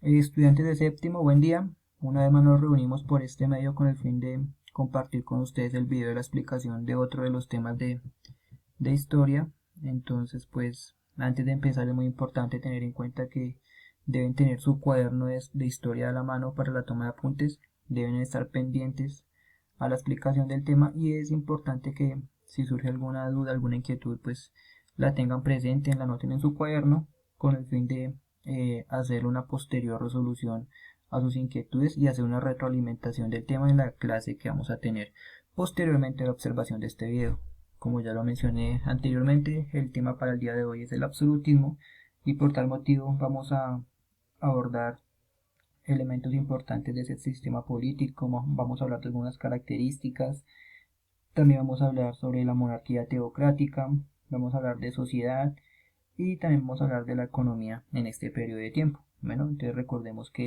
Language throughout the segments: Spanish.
Estudiantes de séptimo, buen día. Una vez más nos reunimos por este medio con el fin de compartir con ustedes el video de la explicación de otro de los temas de historia. Entonces, pues, antes de empezar es muy importante tener en cuenta que deben tener su cuaderno de historia a la mano para la toma de apuntes. Deben estar pendientes a la explicación del tema y es importante que si surge alguna duda, alguna inquietud, pues la tengan presente, la anoten en su cuaderno con el fin de hacer una posterior resolución a sus inquietudes y hacer una retroalimentación del tema en la clase que vamos a tener posteriormente a la observación de este video. Como ya lo mencioné anteriormente, el tema para el día de hoy es el absolutismo y por tal motivo vamos a abordar elementos importantes de ese sistema político, vamos a hablar de algunas características, también vamos a hablar sobre la monarquía teocrática, vamos a hablar de sociedad y también vamos a hablar de la economía en este periodo de tiempo. Bueno, entonces recordemos que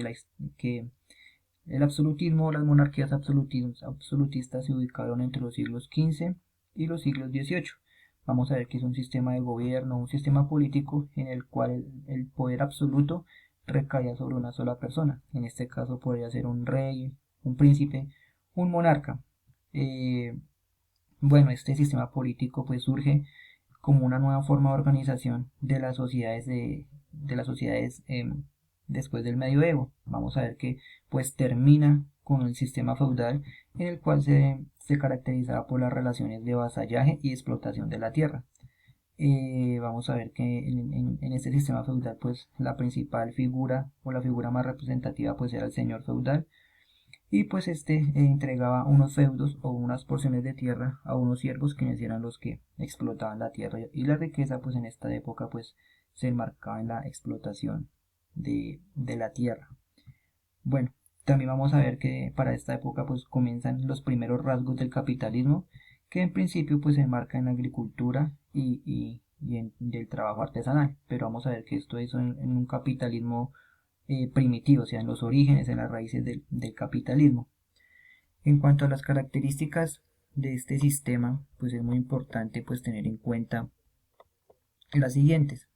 el absolutismo o las monarquías absolutistas se ubicaron entre los siglos XV y los siglos XVIII. Vamos a ver que es un sistema de gobierno, un sistema político en el cual el poder absoluto recaía sobre una sola persona. En este caso podría ser un rey, un príncipe, un monarca. Eh, bueno, este sistema político pues surge como una nueva forma de organización de las sociedades después del medioevo. Vamos a ver que pues termina con el sistema feudal en el cual se caracterizaba por las relaciones de vasallaje y explotación de la tierra. Vamos a ver que en este sistema feudal pues la principal figura o la figura más representativa pues era el señor feudal y pues este entregaba unos feudos o unas porciones de tierra a unos siervos quienes eran los que explotaban la tierra y la riqueza pues en esta época pues se enmarcaba en la explotación de la tierra. Bueno, también vamos a ver que para esta época pues comienzan los primeros rasgos del capitalismo que en principio pues se enmarca en la agricultura y en del trabajo artesanal, pero vamos a ver que esto es en un capitalismo primitivo, o sea, en los orígenes, en las raíces del capitalismo. En cuanto a las características de este sistema, pues es muy importante pues tener en cuenta las siguientes.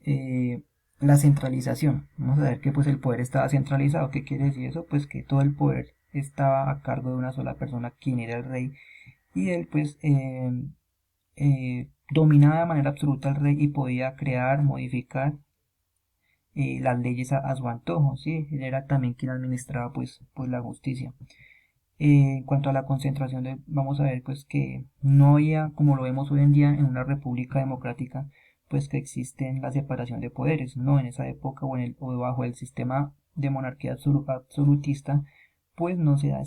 Eh, la centralización. Vamos a ver que pues el poder estaba centralizado. ¿Qué quiere decir eso? Pues que todo el poder estaba a cargo de una sola persona, quien era el rey, y él pues dominaba de manera absoluta al rey y podía crear, modificar las leyes a su antojo, ¿sí? Él era también quien administraba pues la justicia. En cuanto a la concentración vamos a ver pues que no había, como lo vemos hoy en día en una república democrática, pues que existen la separación de poderes, no en esa época o bajo el sistema de monarquía absolutista, pues no se da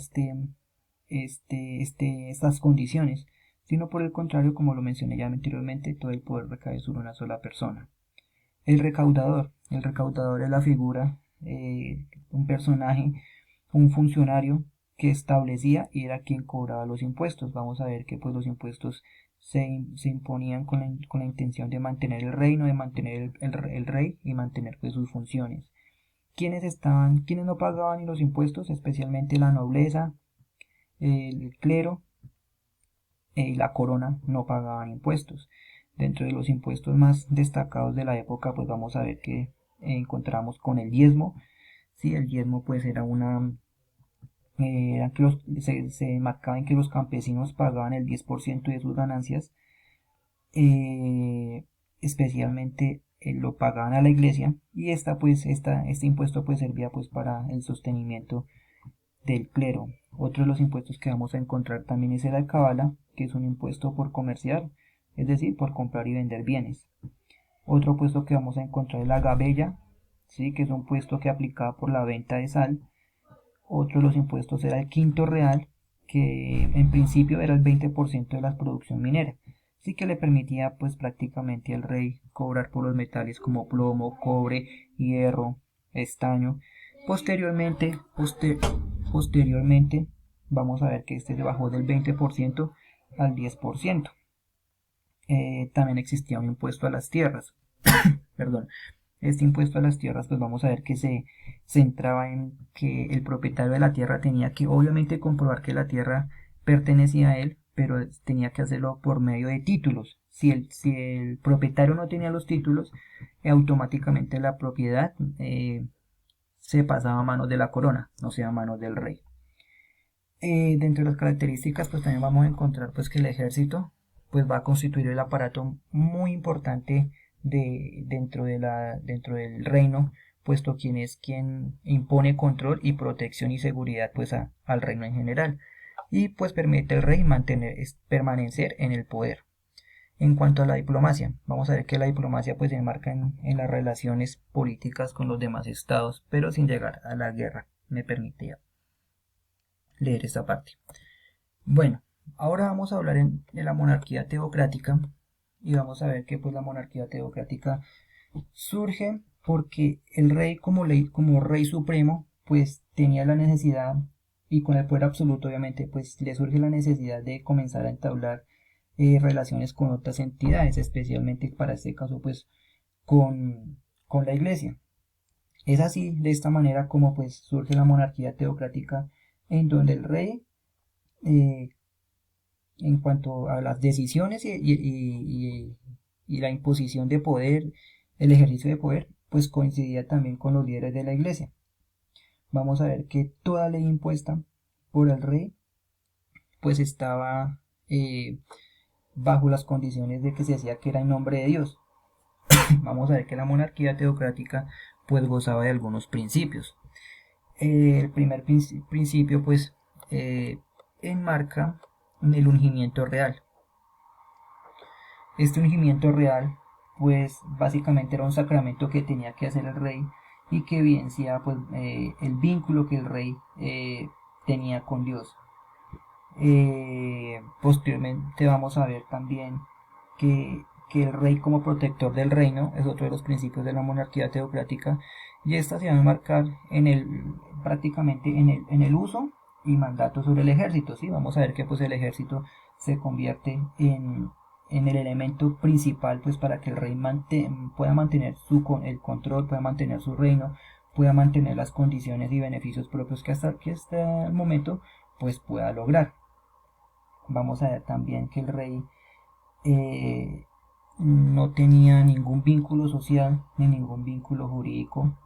estas condiciones, sino por el contrario, como lo mencioné ya anteriormente, todo el poder recae sobre una sola persona. El recaudador es la figura, un personaje, un funcionario que establecía y era quien cobraba los impuestos. Vamos a ver que pues los impuestos se imponían con la intención de mantener el reino, de mantener el rey y mantener pues sus funciones. ¿Quiénes no pagaban ni los impuestos? Especialmente la nobleza, el clero y la corona no pagaban impuestos. Dentro de los impuestos más destacados de la época, pues vamos a ver que encontramos con el diezmo. Sí, el diezmo pues era que se marcaba en que los campesinos pagaban el 10% de sus ganancias, eh, especialmente lo pagaban a la iglesia y este impuesto pues servía pues para el sostenimiento del clero. Otro de los impuestos que vamos a encontrar también es el alcabala, que es un impuesto por comerciar, es decir, por comprar y vender bienes. Otro puesto que vamos a encontrar es la gabella, ¿sí? Que es un puesto que aplicaba por la venta de sal. Otro de los impuestos era el quinto real, que en principio era el 20% de la producción minera, sí que le permitía pues prácticamente al rey cobrar por los metales como plomo, cobre, hierro, estaño. Posteriormente vamos a ver que este se bajó del 20% al 10%. También existía un impuesto a las tierras. Perdón. Este impuesto a las tierras, pues vamos a ver que se centraba en que el propietario de la tierra tenía que obviamente comprobar que la tierra pertenecía a él, pero tenía que hacerlo por medio de títulos, si el propietario no tenía los títulos, automáticamente la propiedad se pasaba a manos de la corona, o sea, a manos del rey. Dentro de las características, pues también vamos a encontrar pues que el ejército pues va a constituir el aparato muy importante dentro del reino, puesto quien es quien impone control y protección y seguridad pues al reino en general, y pues permite al rey permanecer en el poder. En cuanto a la diplomacia, vamos a ver que la diplomacia pues se enmarca en las relaciones políticas con los demás estados, pero sin llegar a la guerra. Me permitía leer esta parte. Bueno, ahora vamos a hablar de la monarquía teocrática y vamos a ver que pues la monarquía teocrática surge porque el rey como rey supremo pues tenía la necesidad, y con el poder absoluto obviamente pues le surge la necesidad de comenzar a entablar relaciones con otras entidades, especialmente para este caso pues con la iglesia. Es así, de esta manera como pues surge la monarquía teocrática, en donde el rey eh, en cuanto a las decisiones y la imposición de poder, el ejercicio de poder, pues coincidía también con los líderes de la iglesia. Vamos a ver que toda ley impuesta por el rey pues estaba bajo las condiciones de que se hacía que era en nombre de Dios. Vamos a ver que la monarquía teocrática pues gozaba de algunos principios. El primer principio pues enmarca el ungimiento real. Este ungimiento real pues básicamente era un sacramento que tenía que hacer el rey y que evidencia pues el vínculo que el rey tenía con Dios. Posteriormente vamos a ver también que el rey como protector del reino es otro de los principios de la monarquía teocrática, y esta se va a enmarcar prácticamente en el uso y mandato sobre el ejército. ¿Sí? Vamos a ver que pues el ejército se convierte en el elemento principal pues para que el rey pueda mantener el control, pueda mantener su reino, pueda mantener las condiciones y beneficios propios que hasta el momento pues pueda lograr. Vamos a ver también que el rey no tenía ningún vínculo social ni ningún vínculo jurídico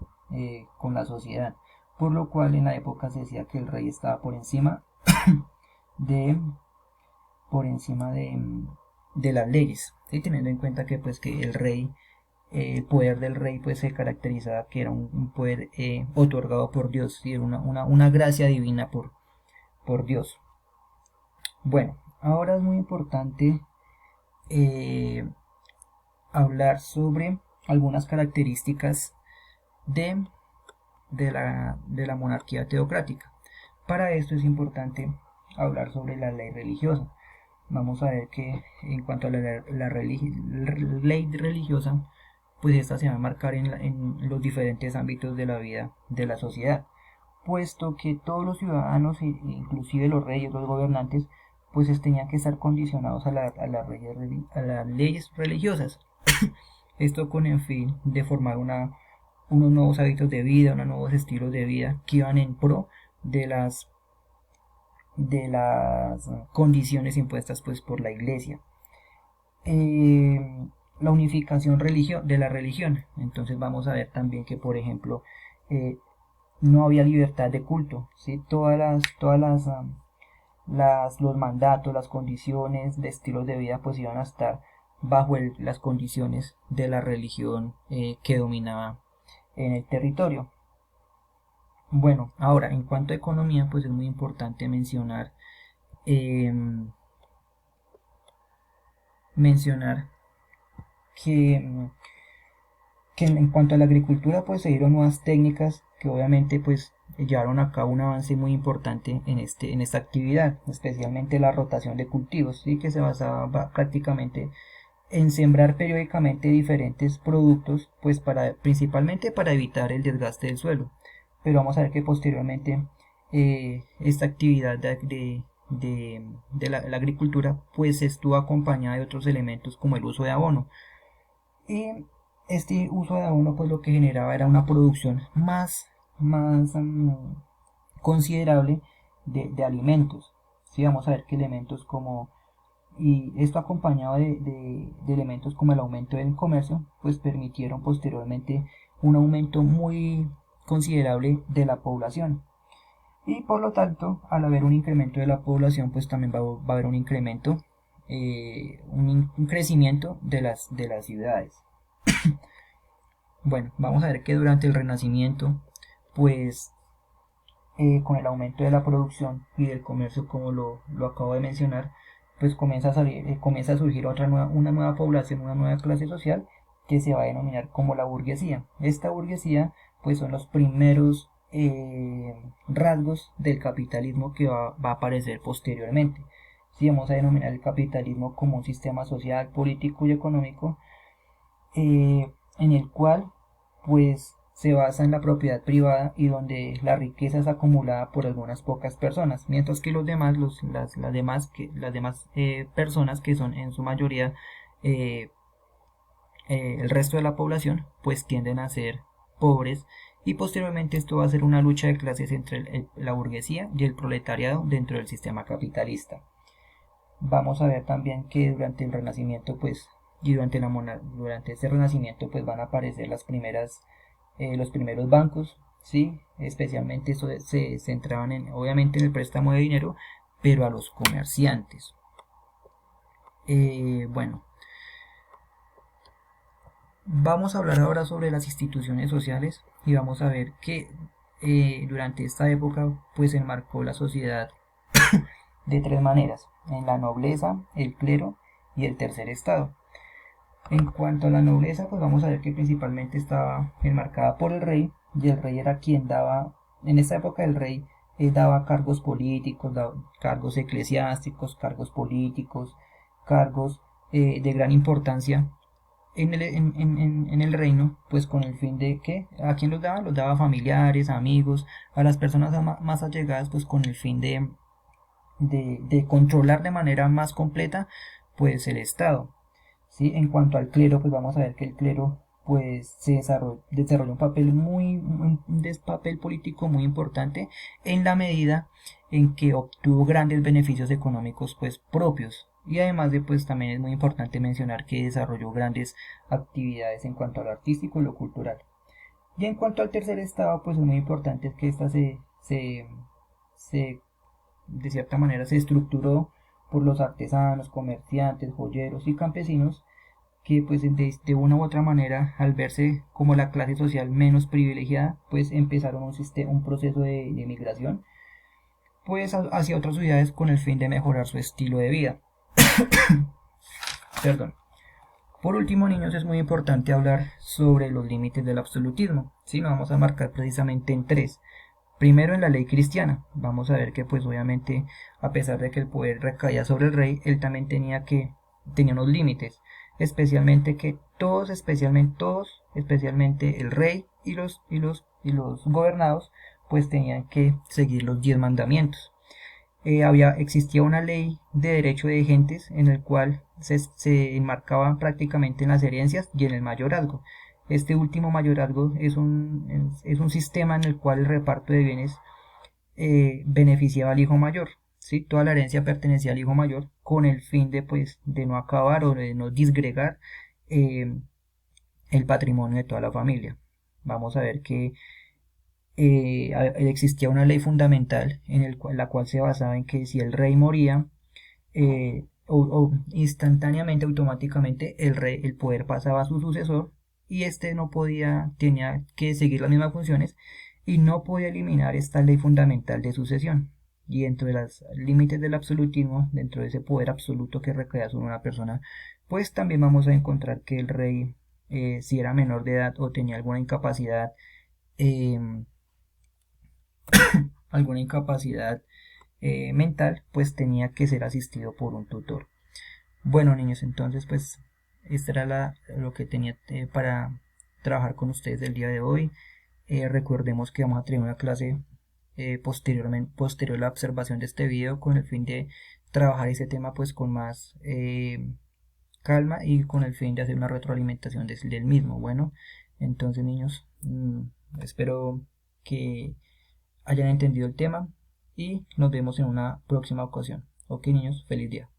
con la sociedad, por lo cual en la época se decía que el rey estaba por encima de las leyes, ¿sí? Teniendo en cuenta que pues que el poder del rey pues se caracterizaba que era un poder otorgado por Dios, ¿sí? Era una gracia divina por Dios. Bueno, ahora es muy importante hablar sobre algunas características de la monarquía teocrática. Para esto es importante hablar sobre la ley religiosa. Vamos a ver que en cuanto a la ley religiosa, pues esta se va a marcar en los diferentes ámbitos de la vida de la sociedad, puesto que todos los ciudadanos, inclusive los reyes, los gobernantes, pues tenían que estar condicionados a las leyes religiosas. Esto con el fin de formar unos nuevos hábitos de vida, unos nuevos estilos de vida que iban en pro de las condiciones impuestas pues por la iglesia. La unificación de la religión. Entonces vamos a ver también que por ejemplo no había libertad de culto, ¿sí? Los mandatos, las condiciones de estilos de vida pues iban a estar bajo las condiciones de la religión que dominaba en el territorio. Bueno, ahora en cuanto a economía pues es muy importante mencionar que en cuanto a la agricultura pues se dieron nuevas técnicas que obviamente pues llevaron a cabo un avance muy importante en esta actividad, especialmente la rotación de cultivos, ¿sí? Que se basaba prácticamente en sembrar periódicamente diferentes productos, pues principalmente para evitar el desgaste del suelo. Pero vamos a ver que posteriormente esta actividad de la agricultura pues estuvo acompañada de otros elementos como el uso de abono. Y este uso de abono pues lo que generaba era una producción más considerable de alimentos. ¿Sí? Vamos a ver que elementos como y esto acompañado de elementos como el aumento del comercio, pues permitieron posteriormente un aumento muy considerable de la población. Y por lo tanto, al haber un incremento de la población, pues también va a haber un incremento, un crecimiento de las ciudades. Bueno, vamos a ver que durante el Renacimiento, pues con el aumento de la producción y del comercio, como lo acabo de mencionar, pues comienza a surgir una nueva población, una nueva clase social que se va a denominar como la burguesía. Esta burguesía, pues son los primeros rasgos del capitalismo que va a aparecer posteriormente. Si vamos a denominar el capitalismo como un sistema social, político y económico en el cual pues se basa en la propiedad privada y donde la riqueza es acumulada por algunas pocas personas, mientras que los demás, las demás personas que son en su mayoría eh, el resto de la población, pues tienden a ser pobres y posteriormente esto va a ser una lucha de clases entre la burguesía y el proletariado dentro del sistema capitalista. Vamos a ver también que durante el Renacimiento, pues, y durante este Renacimiento, pues van a aparecer los primeros bancos, ¿sí? Especialmente eso se centraban obviamente en el préstamo de dinero, pero a los comerciantes. Bueno, vamos a hablar ahora sobre las instituciones sociales y vamos a ver que durante esta época, pues se enmarcó la sociedad de tres maneras: en la nobleza, el clero y el tercer estado. En cuanto a la nobleza, pues vamos a ver que principalmente estaba enmarcada por el rey, y el rey era quien daba, en esta época el rey daba cargos políticos, cargos eclesiásticos, cargos políticos, cargos de gran importancia en el reino, pues con el fin de que, ¿a quién los daba? Los daba a familiares, amigos, a las personas más allegadas, pues con el fin de controlar de manera más completa pues el Estado. ¿Sí? En cuanto al clero, pues vamos a ver que el clero pues se desarrolla un papel político muy importante en la medida en que obtuvo grandes beneficios económicos pues propios, y además de pues también es muy importante mencionar que desarrolló grandes actividades en cuanto a lo artístico y lo cultural. Y en cuanto al tercer estado, pues es muy importante que esta se de cierta manera se estructuró por los artesanos, comerciantes, joyeros y campesinos, que pues de una u otra manera, al verse como la clase social menos privilegiada, pues empezaron un proceso de migración pues hacia otras ciudades con el fin de mejorar su estilo de vida. Perdón. Por último, niños, es muy importante hablar sobre los límites del absolutismo. ¿Sí? Nos vamos a marcar precisamente en tres. Primero, en la ley cristiana. Vamos a ver que pues obviamente, a pesar de que el poder recaía sobre el rey, él también tenía unos límites, especialmente que especialmente el rey y los gobernados, pues tenían que seguir los 10 mandamientos. Existía una ley de derecho de gentes en el cual se enmarcaba prácticamente en las herencias y en el mayorazgo. Este último mayorazgo es un sistema en el cual el reparto de bienes beneficiaba al hijo mayor. ¿Sí? Toda la herencia pertenecía al hijo mayor con el fin de no acabar o de no disgregar eh, el patrimonio de toda la familia. Vamos a ver que existía una ley fundamental la cual se basaba en que si el rey moría, o instantáneamente, automáticamente, el poder pasaba a su sucesor, y este no podía, tenía que seguir las mismas funciones y no podía eliminar esta ley fundamental de sucesión. Y dentro de los límites del absolutismo, dentro de ese poder absoluto que recaía sobre una persona, pues también vamos a encontrar que el rey, si era menor de edad o tenía eh, alguna incapacidad mental, pues tenía que ser asistido por un tutor. Bueno, niños, entonces pues esto era lo que tenía para trabajar con ustedes el día de hoy. Recordemos que vamos a tener una clase posterior a la observación de este video, con el fin de trabajar ese tema pues con más calma y con el fin de hacer una retroalimentación del mismo. Bueno, entonces niños, espero que hayan entendido el tema y nos vemos en una próxima ocasión. Ok, niños, feliz día.